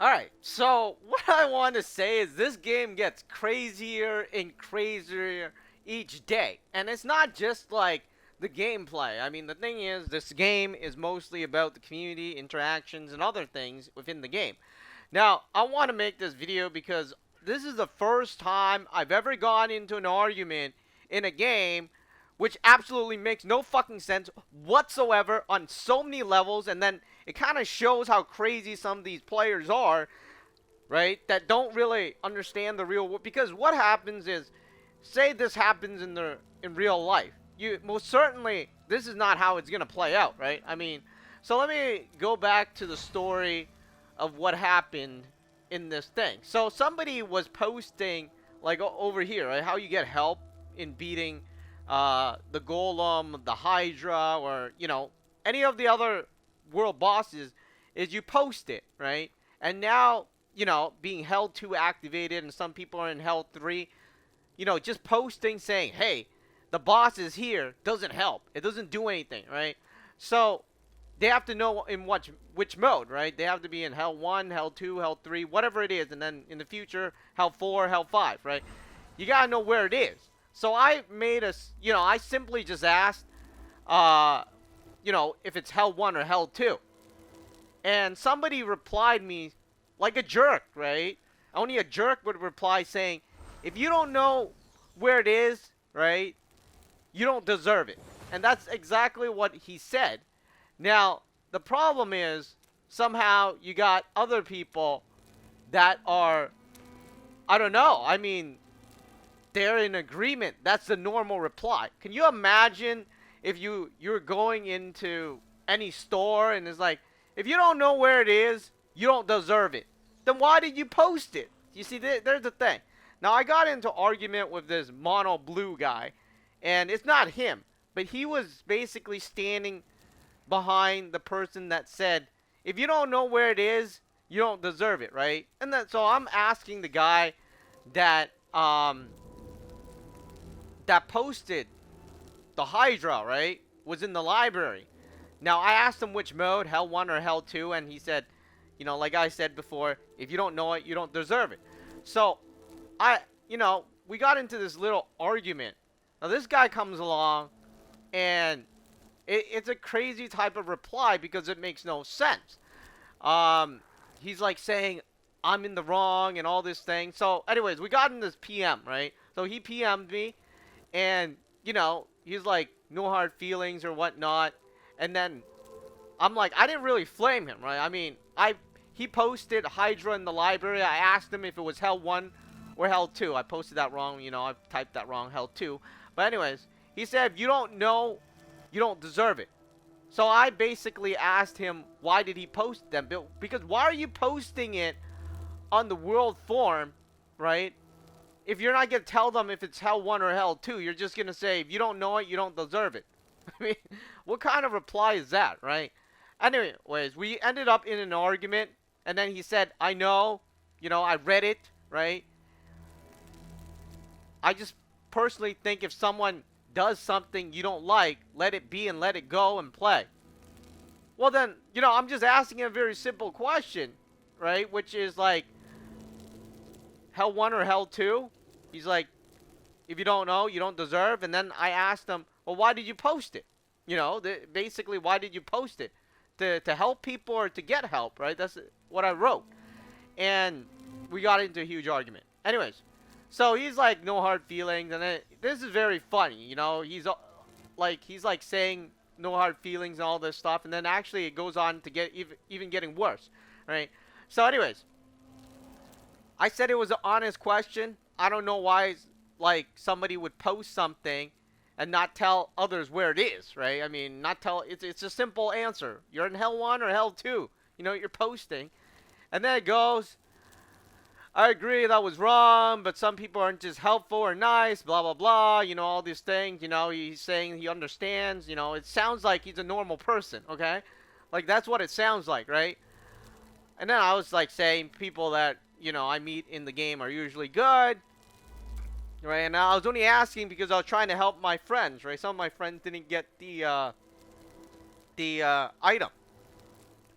Alright, so what I want to say is this game gets crazier and crazier each day. And it's not just like the gameplay. I mean, the thing is, this game is mostly about the community, interactions, and other things within the game. Now, I want to make this video because this is the first time I've ever gone into an argument in a game which absolutely makes no fucking sense whatsoever on so many levels, and then it kind of shows how crazy some of these players are, right? That don't really understand the real world. Because what happens is, say this happens in real life, you most certainly this is not how it's gonna play out, right? I mean, so let me go back to the story of what happened in this thing. So somebody was posting like over here, right? How you get help in beating the Golem, the Hydra, or any of the other world bosses, is you post it, right? And now being Hell 2 activated, and some people are in Hell 3. Just posting saying, "Hey, the boss is here," doesn't help. It doesn't do anything, right? So they have to know in which mode, right? They have to be in Hell 1, Hell 2, Hell 3, whatever it is, and then in the future, Hell 4, Hell 5, right? You gotta know where it is. So I made I simply just asked, if it's Hell 1 or Hell 2. And somebody replied me like a jerk, right? Only a jerk would reply saying, if you don't know where it is, right, you don't deserve it. And that's exactly what he said. Now, the problem is, somehow you got other people that are, I don't know, I mean, they're in agreement. That's the normal reply. Can you imagine if you're going into any store and it's like, if you don't know where it is, you don't deserve it. Then why did you post it? You see, there's the thing. Now, I got into argument with this mono blue guy, and it's not him, but he was basically standing behind the person that said, if you don't know where it is, you don't deserve it, right? And then so I'm asking the guy that that posted the Hydra, right, was in the library. Now, I asked him which mode, Hell 1 or Hell 2, and he said, like I said before, if you don't know it, you don't deserve it. So, we got into this little argument. Now, this guy comes along, and it's a crazy type of reply because it makes no sense. He's like saying, I'm in the wrong and all this thing. So, anyways, we got in this PM, right? So, he PM'd me, and, he's like, no hard feelings or whatnot. And then I'm like, I didn't really flame him, right? I mean, he posted Hydra in the library. I asked him if it was Hell 1 or Hell 2. I posted that wrong, I typed that wrong, Hell 2. But anyways, he said, if you don't know, you don't deserve it. So I basically asked him, why did he post them? Because why are you posting it on the world forum, right? If you're not going to tell them if it's Hell 1 or Hell 2, you're just going to say, if you don't know it, you don't deserve it. I mean, what kind of reply is that, right? Anyways, we ended up in an argument, and then he said, I know, I read it, right? I just personally think if someone does something you don't like, let it be and let it go and play. Well then, I'm just asking a very simple question, right? Which is like, Hell 1 or Hell 2? He's like, if you don't know, you don't deserve. And then I asked him, well, why did you post it? Basically, why did you post it? To help people or to get help, right? That's what I wrote. And we got into a huge argument. Anyways, so he's like, no hard feelings. And this is very funny, He's like saying no hard feelings and all this stuff. And then actually it goes on to get even getting worse, right? So anyways, I said it was an honest question. I don't know why, like, somebody would post something and not tell others where it is, right? I mean, not tell. It's a simple answer. You're in Hell 1 or Hell 2. You're posting. And then it goes, I agree that was wrong, but some people aren't just helpful or nice, blah, blah, blah. All these things. He's saying he understands. It sounds like he's a normal person, okay? Like, that's what it sounds like, right? And then I was, like, saying people that, I meet in the game are usually good. Right, and I was only asking because I was trying to help my friends, right? Some of my friends didn't get the item,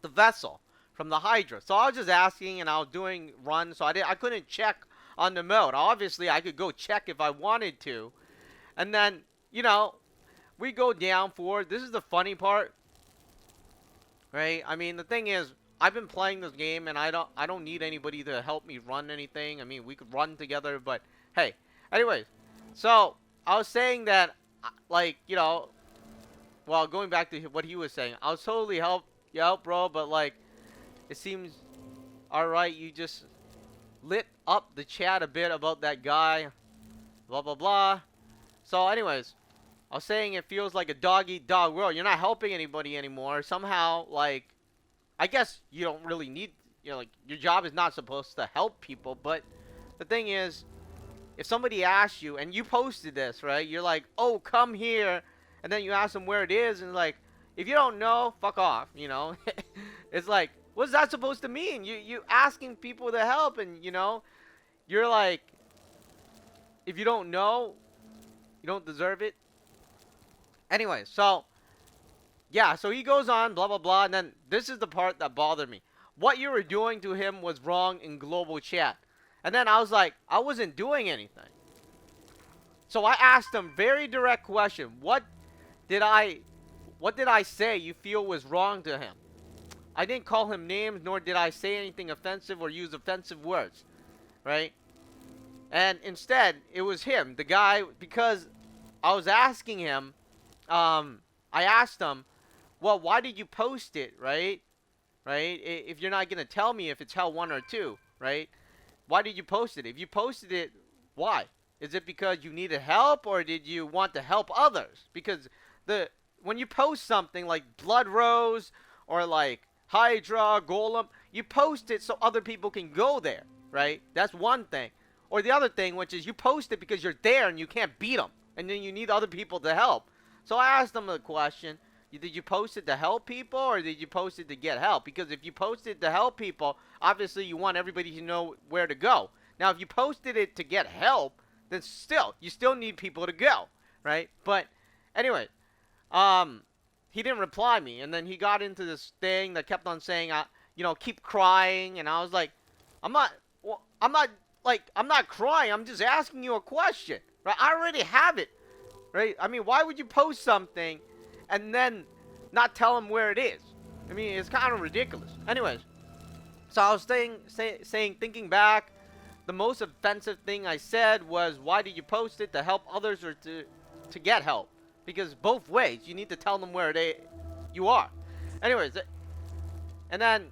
the vessel, from the Hydra. So I was just asking, and I was doing runs, so I couldn't check on the mode. Obviously, I could go check if I wanted to, and then we go down forward. This is the funny part, right? I mean, the thing is, I've been playing this game, and I don't need anybody to help me run anything. I mean, we could run together, but hey, anyways. So I was saying that, like, well, going back to what he was saying, I was totally help, bro, but like, it seems all right. You just lit up the chat a bit about that guy, blah blah blah. So, anyways, I was saying it feels like a dog eat dog world. You're not helping anybody anymore. Somehow, like, I guess you don't really need, like, your job is not supposed to help people, but the thing is, if somebody asks you, and you posted this, right? You're like, oh, come here, and then you ask them where it is, and like, if you don't know, fuck off, It's like, what's that supposed to mean? You asking people to help, and you're like, if you don't know, you don't deserve it. Anyway, so yeah, so he goes on, blah blah blah, and then this is the part that bothered me. What you were doing to him was wrong in global chat. And then I was like, I wasn't doing anything. So I asked him very direct question. What did I say you feel was wrong to him? I didn't call him names, nor did I say anything offensive or use offensive words, right? And instead, it was him, the guy, because I was asking him, I asked him, well, why did you post it, right? Right? If you're not going to tell me if it's Hell 1 or 2, right? Why did you post it? If you posted it, why? Is it because you needed help, or did you want to help others? Because when you post something like Blood Rose or like Hydra, Golem, you post it so other people can go there, right? That's one thing. Or the other thing, which is you post it because you're there and you can't beat them, and then you need other people to help. So I asked them the question, did you post it to help people, or did you post it to get help? Because if you posted to help people, obviously you want everybody to know where to go. Now, if you posted it to get help, then you still need people to go, right? But anyway, he didn't reply me, and then he got into this thing that kept on saying, keep crying, and I was like, I'm not crying. I'm just asking you a question, right? I already have it, right? I mean, why would you post something and then not tell him where it is? I mean, it's kind of ridiculous. Anyways, so I was thinking back, the most offensive thing I said was, why did you post it, to help others or to get help? Because both ways, you need to tell them where you are. Anyways, and then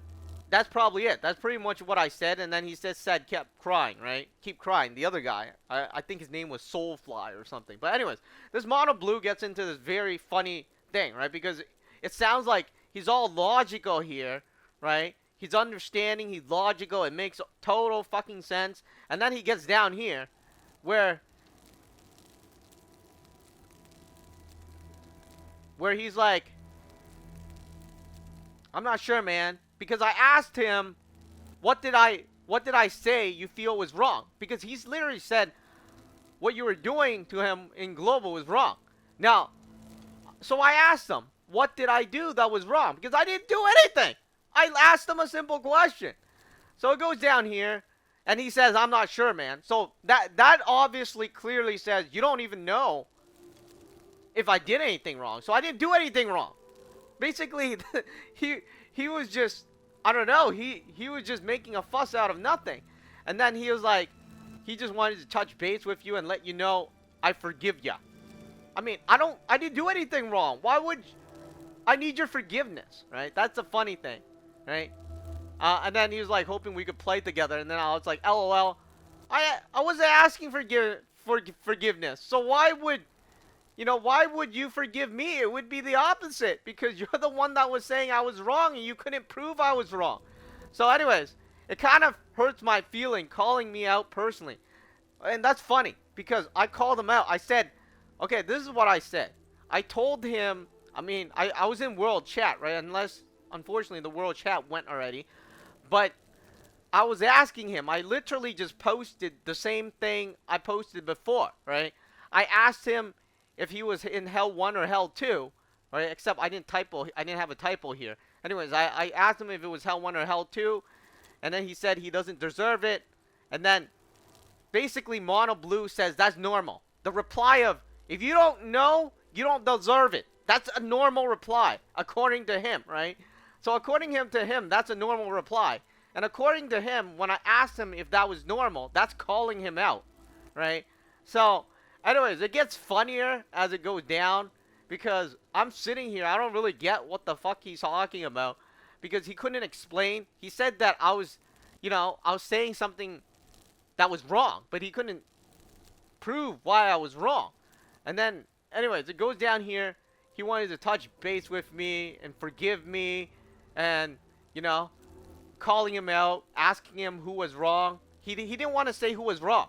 that's probably it. That's pretty much what I said. And then he kept crying, right? Keep crying. The other guy, I think his name was Soulfly or something. But anyways, this Mono Blue gets into this very funny thing, right? Because it sounds like he's all logical here, right? He's understanding, he's logical, it makes total fucking sense. And then he gets down here where he's like, I'm not sure, man, because I asked him, what did I say you feel was wrong? Because he's literally said what you were doing to him in global was wrong. Now, so I asked him, what did I do that was wrong? Because I didn't do anything. I asked him a simple question. So it goes down here, and he says, I'm not sure, man. So that obviously clearly says you don't even know if I did anything wrong. So I didn't do anything wrong. Basically, he was just, I don't know, he was just making a fuss out of nothing. And then he was like, he just wanted to touch base with you and let you know I forgive ya. I mean, I didn't do anything wrong. Why would I need your forgiveness, right? That's the funny thing, right? And then he was like hoping we could play together, and then I was like, LOL. I wasn't asking for forgiveness. So why would you forgive me? It would be the opposite, because you're the one that was saying I was wrong and you couldn't prove I was wrong. So anyways, it kind of hurts my feeling calling me out personally. And that's funny, because I called him out. I said, okay, this is what I said. I told him, I mean, I was in world chat, right? Unless, unfortunately, the world chat went already. But I was asking him. I literally just posted the same thing I posted before, right? I asked him if he was in Hell 1 or Hell 2, right? Except I didn't have a typo here. Anyways, I asked him if it was Hell 1 or Hell 2, and then he said he doesn't deserve it. And then basically Mono Blue says that's normal. The reply of, if you don't know, you don't deserve it. That's a normal reply, according to him, right? So according to him, that's a normal reply. And according to him, when I asked him if that was normal, that's calling him out, right? So, anyways, it gets funnier as it goes down, because I'm sitting here, I don't really get what the fuck he's talking about, because he couldn't explain. He said that I was saying something that was wrong, but he couldn't prove why I was wrong. And then, anyways, it goes down here. He wanted to touch base with me and forgive me, and, calling him out, asking him who was wrong. He didn't want to say who was wrong,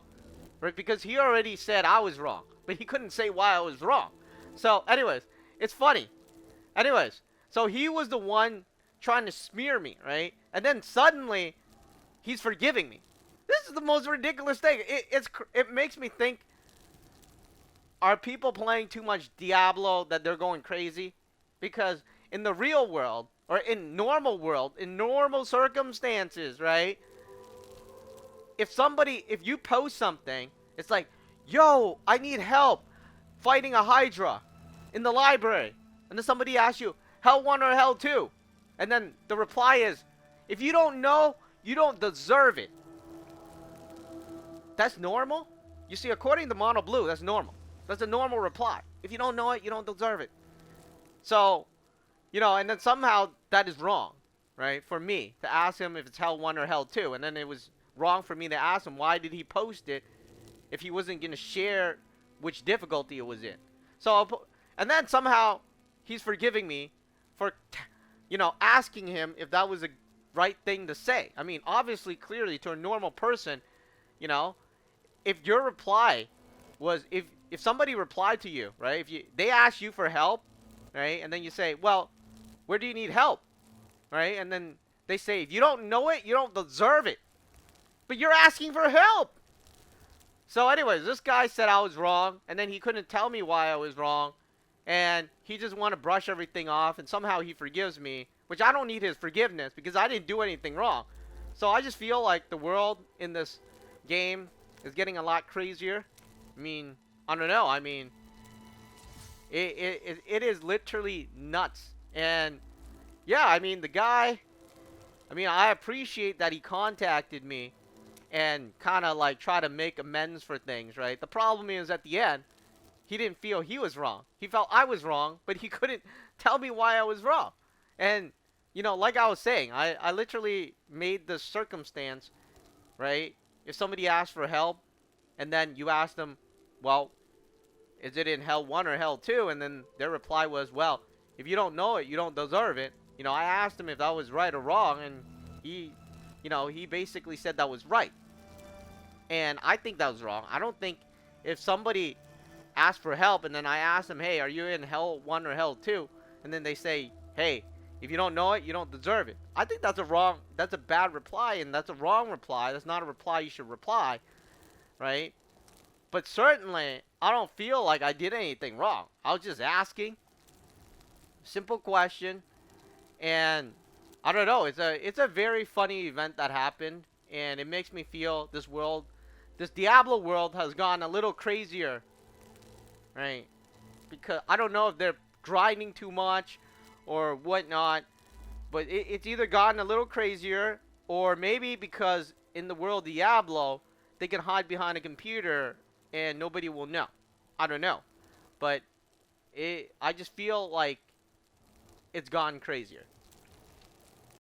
right? Because he already said I was wrong, but he couldn't say why I was wrong. So, anyways, it's funny. Anyways, so he was the one trying to smear me, right? And then suddenly, he's forgiving me. This is the most ridiculous thing. It makes me think, are people playing too much Diablo that they're going crazy? Because in the real world, or in normal circumstances, right? If you post something, it's like, yo, I need help fighting a Hydra in the library. And then somebody asks you, Hell 1 or Hell 2? And then the reply is, if you don't know, you don't deserve it. That's normal? You see, according to Mono Blue, that's normal. That's a normal reply. If you don't know it, you don't deserve it. So, and then somehow that is wrong, right? For me, to ask him if it's Hell 1 or Hell 2. And then it was wrong for me to ask him why did he post it if he wasn't going to share which difficulty it was in. So, and then somehow he's forgiving me for, asking him if that was a right thing to say. I mean, obviously, clearly, to a normal person, if your reply was, if somebody replied to you, right, they ask you for help, right, and then you say, well, where do you need help, right, and then they say, if you don't know it, you don't deserve it, but you're asking for help. So anyways, this guy said I was wrong, and then he couldn't tell me why I was wrong, and he just wanted to brush everything off, and somehow he forgives me, which I don't need his forgiveness, because I didn't do anything wrong. So I just feel like the world in this game is getting a lot crazier. I mean, I don't know. I mean, it is literally nuts. And yeah, I mean, the guy, I appreciate that he contacted me and kind of like try to make amends for things, right? The problem is at the end, he didn't feel he was wrong. He felt I was wrong, but he couldn't tell me why I was wrong. And, like I was saying, I literally made the circumstance, right? If somebody asked for help, and then you ask them, well, is it in Hell 1 or Hell 2? And then their reply was, well, if you don't know it, you don't deserve it. I asked him if that was right or wrong, and he basically said that was right. And I think that was wrong. I don't think if somebody asked for help, and then I asked them, hey, are you in Hell 1 or Hell 2? And then they say, hey, if you don't know it, you don't deserve it. I think that's a bad reply, and that's a wrong reply. That's not a reply you should reply, right? But certainly, I don't feel like I did anything wrong. I was just asking. Simple question. And I don't know. It's a very funny event that happened. And it makes me feel this Diablo world has gone a little crazier. Right? Because I don't know if they're grinding too much or whatnot. But it's either gotten a little crazier, or maybe because in the world of Diablo, they can hide behind a computer and nobody will know. I don't know. But I just feel like it's gone crazier.